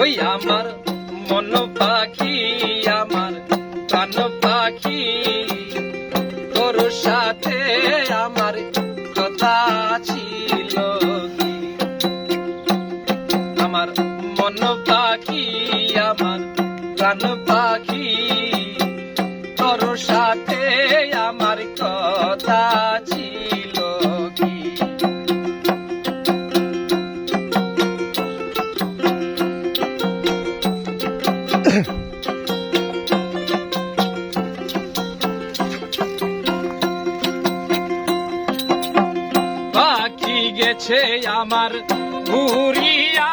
ওই আমার মন পাখি, আমার প্রাণ পাখি, তোর সাথে আমার কথা ছিল কি? আমার মন পাখি, আমার প্রাণ পাখি, তোর সাথে আমার কথা ছিল কি? পাখি গেছে আমার উড়িয়া,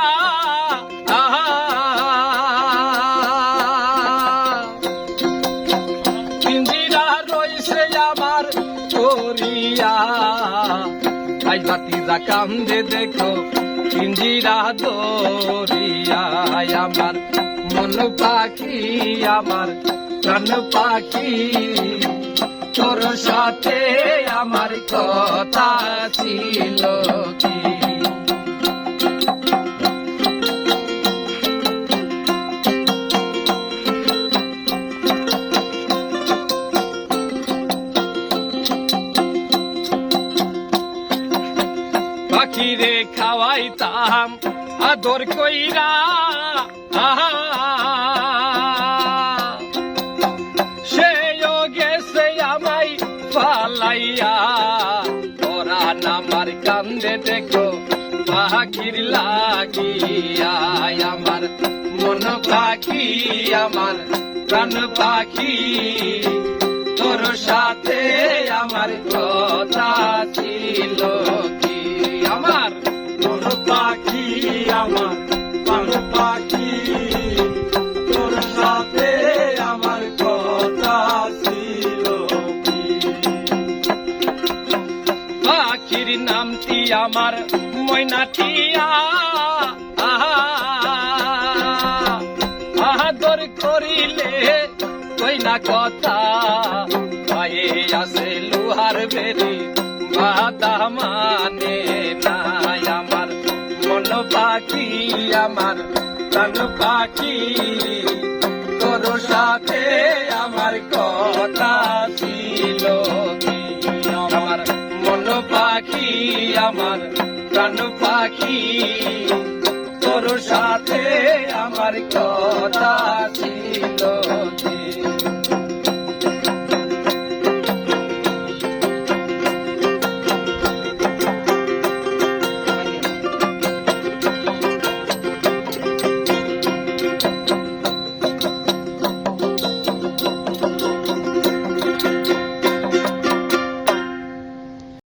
পিঞ্জিরা রইছে আমার করিয়া। আই ভাতিজা কান্দে দেখো পিঞ্জিরা দরিয়া। আমার মন পাখি, আমার প্রাণ পাখি, তোর সাথে আমার কথা ছিল কি? পাখিরে খাওয়াইতাম আদর কইরা, সেও গেছে আমায় পালাইয়া। ওরা নামার কান্দে দেখো পাখির লাগিয়া। আমার মন পাখি, আমার প্রাণ পাখি, তোর সাথে আমার কথা ছিল কি? আমার মন পাখি, আমার প্রাণ পাখি, তোর সাথে আমার কথা ছিল কি? পাখির নামটি আমার ময়নাটিয়া, আদর করিলে কই না কথা। পায়ে আসে লোহার বেরি, বাধা মানে না। আমার মন পাখি, আমার প্রাণ পাখি, তোর সাথে আমার কথা ছিল কি? আমার মন পাখি, আমার প্রাণ পাখি, তোর সাথে আমার কথা ছিল কি?